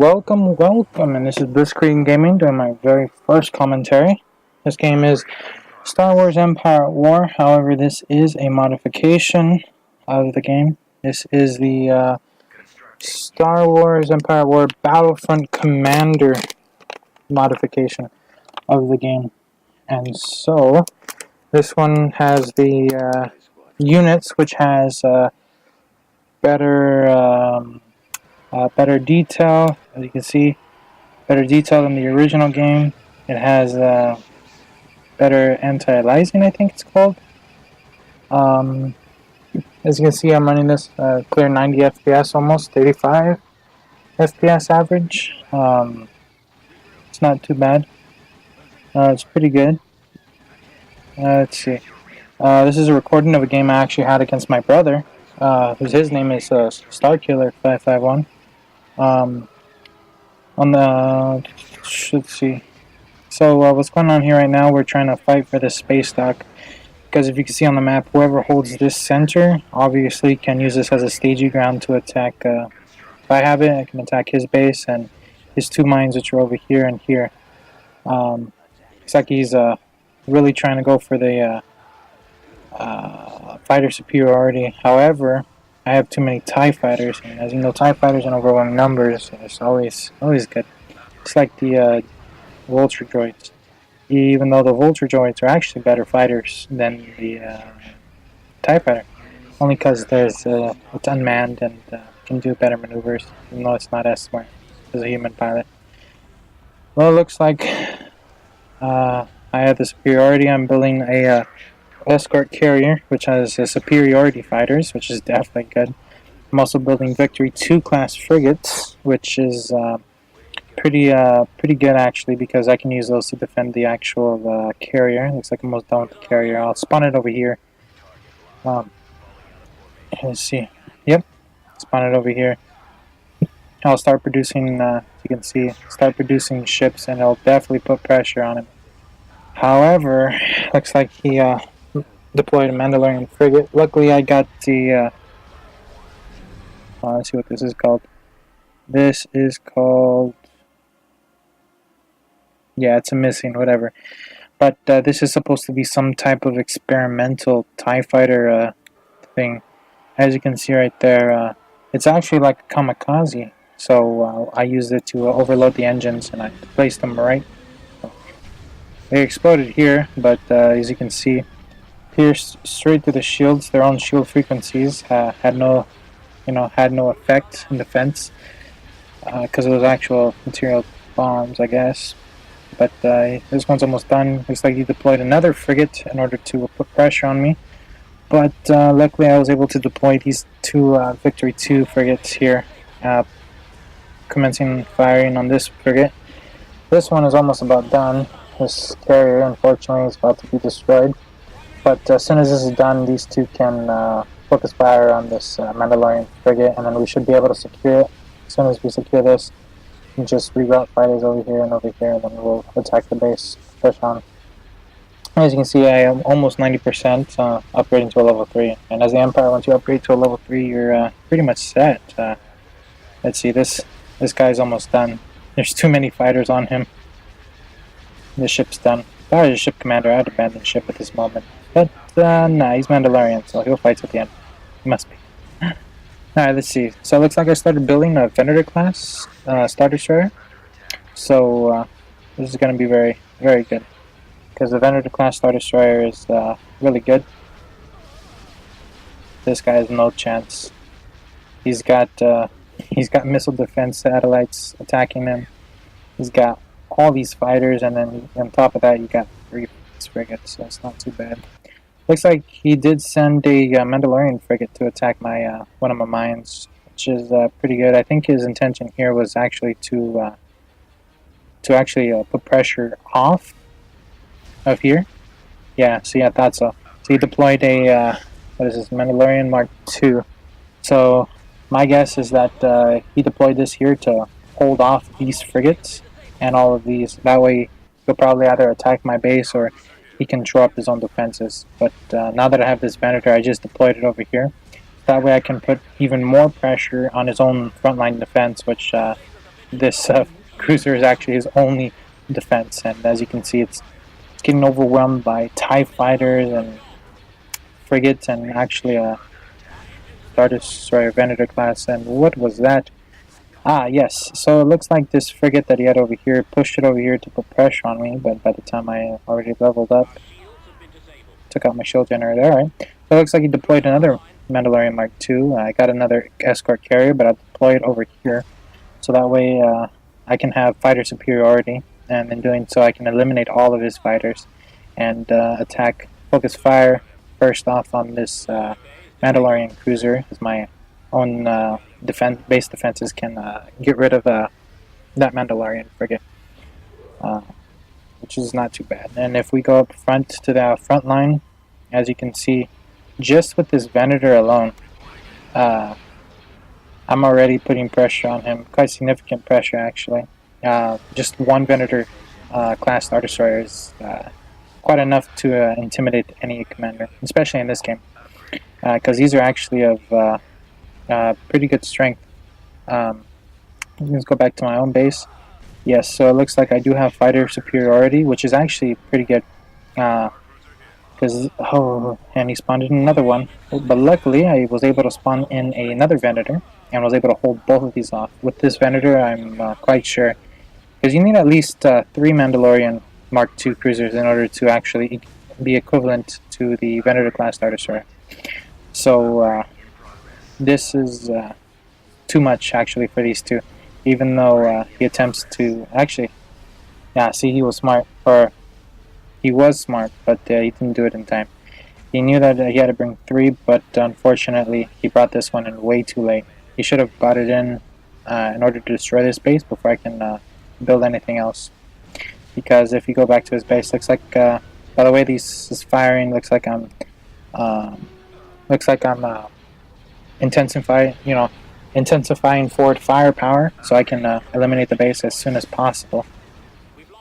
Welcome, and this is Blitzkrieg Gaming doing my very first commentary. This game is Star Wars Empire at War, however, this is a modification of the game. This is the Star Wars Empire at War Battlefront Commander modification of the game. And so, this one has the units, which has better detail, as you can see, better detail than the original game. It has better anti-aliasing, I think it's called. As you can see, I'm running this clear 90 FPS, almost 35 FPS average. It's not too bad. It's pretty good. Let's see. This is a recording of a game I actually had against my brother. His name is Starkiller551. Let's see. So what's going on here right now? We're trying to fight for this space dock, because if you can see on the map, whoever holds this center obviously can use this as a staging ground to attack. If I have it, I can attack his base and his two mines, which are over here and here. Looks like he's really trying to go for the fighter superiority. However, I have too many TIE fighters, and as you know, TIE fighters in overwhelming numbers is always good. It's like the vulture droids. Even though the vulture droids are actually better fighters than the TIE fighter, only because it's unmanned and can do better maneuvers, even though it's not as smart as a human pilot. Well, it looks like I have the superiority. I'm building a escort carrier, which has superiority fighters, which is definitely good. I'm also building Victory 2 class frigates, which is pretty good actually, because I can use those to defend the actual carrier. Looks like I'm almost done with the carrier. I'll spawn it over here. Let's see. Yep, spawn it over here. I'll start producing. You can see, start producing ships, and it'll definitely put pressure on him. However, looks like he deployed a Mandalorian frigate. Luckily, I got the. Let's see what this is called. This is called. Yeah, it's a missing, whatever. But this is supposed to be some type of experimental TIE fighter thing. As you can see right there, it's actually like a kamikaze. So I used it to overload the engines, and I placed them right. They exploded here, but as you can see, pierced straight through the shields. Their own shield frequencies had no effect in defense because it was actual material bombs, I guess. But this one's almost done. Looks like he deployed another frigate in order to put pressure on me. But luckily, I was able to deploy these two Victory 2 frigates here, commencing firing on this frigate. This one is almost about done. This carrier, unfortunately, is about to be destroyed. But as soon as this is done, these two can focus fire on this Mandalorian frigate, and then we should be able to secure it. As soon as we secure this, we can just reroute fighters over here, and then we'll attack the base, push on. As you can see, I am almost 90% upgrading to a level 3. And as the Empire, once you upgrade to a level 3, you're pretty much set. Let's see, this guy's almost done. There's too many fighters on him. The ship's done. If I was a ship commander, I'd abandon ship at this moment. But, nah, he's Mandalorian, so he'll fight to the end. He must be. Alright, let's see. So it looks like I started building a Venator class Star Destroyer. So, this is going to be very, very good. Because the Venator class Star Destroyer is really good. This guy has no chance. He's got missile defense satellites attacking him. He's got all these fighters, and then on top of that, you got 3 frigates, so it's not too bad. Looks like he did send a Mandalorian frigate to attack my one of my mines, which is pretty good. I think his intention here was actually to put pressure off of here. Yeah, see, I thought so. So he deployed a what is this, Mandalorian Mark II. So my guess is that he deployed this here to hold off these frigates and all of these. That way he'll probably either attack my base or he can shore up his own defenses. But now that I have this Venator, I just deployed it over here. That way I can put even more pressure on his own frontline defense, which this cruiser is actually his only defense, and as you can see, it's getting overwhelmed by TIE fighters and frigates, and actually a Star Destroyer Venator class. And what was that? Ah, yes. So it looks like this frigate that he had over here pushed it over here to put pressure on me, but by the time I already leveled up, took out my shield generator. Alright. So it looks like he deployed another Mandalorian Mark II. I got another escort carrier, but I'll deploy it over here. So that way I can have fighter superiority, and in doing so I can eliminate all of his fighters and attack, focus fire first off on this Mandalorian cruiser, as my own base defenses can get rid of that Mandalorian frigate, which is not too bad. And if we go up front to the front line, as you can see, just with this Venator alone, I'm already putting pressure on him, quite significant pressure actually. Just one Venator class Star Destroyer is quite enough to intimidate any commander, especially in this game, because these are actually of pretty good strength. Let's go back to my own base. Yes, so it looks like I do have fighter superiority, which is actually pretty good. And he spawned in another one, but luckily I was able to spawn in another Venator and was able to hold both of these off. With this Venator, I'm quite sure, because you need at least 3 Mandalorian Mark II cruisers in order to actually be equivalent to the Venator class Star Destroyer. So this is too much actually for these two, even though he attempts to actually, yeah, see, he was smart, but he didn't do it in time. He knew that he had to bring 3, but unfortunately he brought this one in way too late. He should have brought it in order to destroy this base before I can build anything else. Because if you go back to his base, looks like by the way this is firing, looks like I'm intensifying forward firepower, so I can eliminate the base as soon as possible.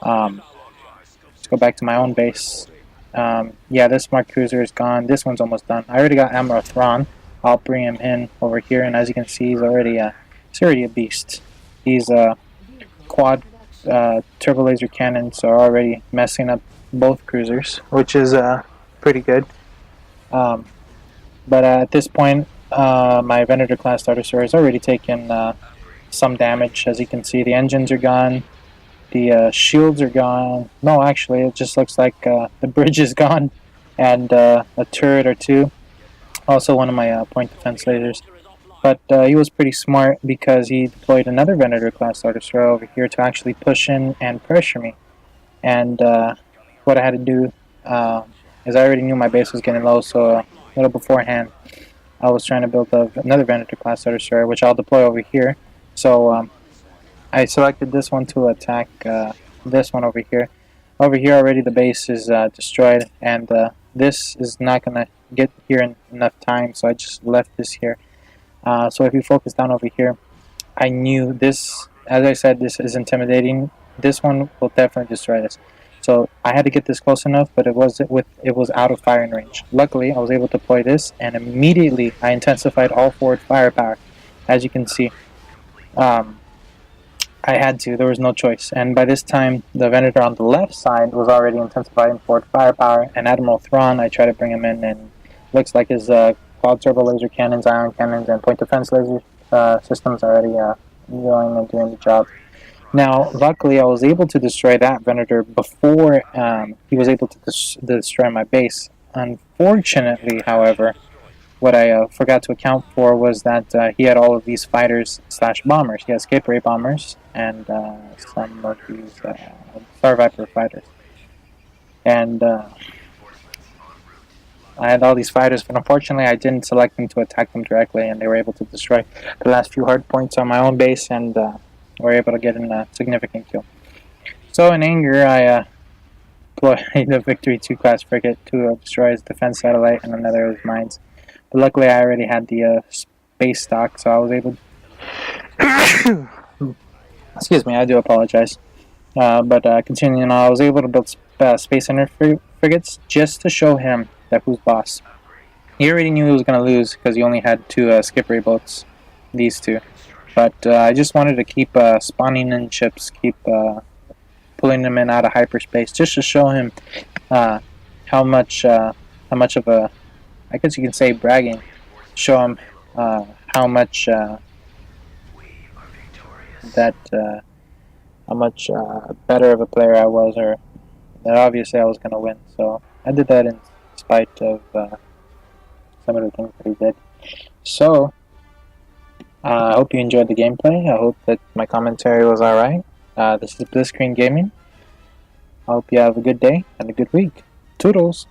Let's go back to my own base. Yeah, this Mark Cruiser is gone. This one's almost done. I already got Admiral Thrawn. I'll bring him in over here, and as you can see, he's already a beast. He's quad turbo laser cannons are already messing up both cruisers, which is pretty good. But at this point, my Venator class Star Destroyer has already taken some damage. As you can see, the engines are gone, the shields are gone. No, actually, it just looks like the bridge is gone, and a turret or two. Also, one of my point defense lasers. But he was pretty smart because he deployed another Venator class Star Destroyer over here to actually push in and pressure me. And what I had to do is I already knew my base was getting low, so a little beforehand I was trying to build another Venator class Star Destroyer, which I'll deploy over here. So I selected this one to attack this one over here. Over here already the base is destroyed, and this is not going to get here in enough time, so I just left this here. So if you focus down over here, I knew this, as I said, this is intimidating. This one will definitely destroy this. So I had to get this close enough, but it was out of firing range. Luckily, I was able to deploy this, and immediately I intensified all forward firepower. As you can see, I had to. There was no choice. And by this time, the Venator on the left side was already intensified in forward firepower, and Admiral Thrawn, I tried to bring him in, and looks like his quad turbo laser cannons, ion cannons, and point defense laser systems are already going and doing the job. Now, luckily, I was able to destroy that Venator before he was able to destroy my base. Unfortunately, however, what I forgot to account for was that he had all of these fighters / bombers. He had escape ray bombers and some of these Star Viper fighters. And I had all these fighters, but unfortunately I didn't select them to attack them directly, and they were able to destroy the last few hard points on my own base, and were able to get in a significant kill. So in anger, I deployed the Victory 2 class frigate to destroy his defense satellite and another of his mines. But luckily I already had the space stock, so I was able to excuse me, I do apologize. But continuing on, I was able to build Space Center frigates just to show him that who's boss. He already knew he was going to lose because he only had 2 skip ray boats, these 2. But I just wanted to keep spawning in ships, keep pulling them in out of hyperspace, just to show him how much of a, I guess you can say, bragging. Show him how much how much better of a player I was, or that obviously I was going to win. So I did that in spite of some of the things that he did. So I hope you enjoyed the gameplay. I hope that my commentary was alright. This is Blitzkrieg Gaming. I hope you have a good day and a good week. Toodles!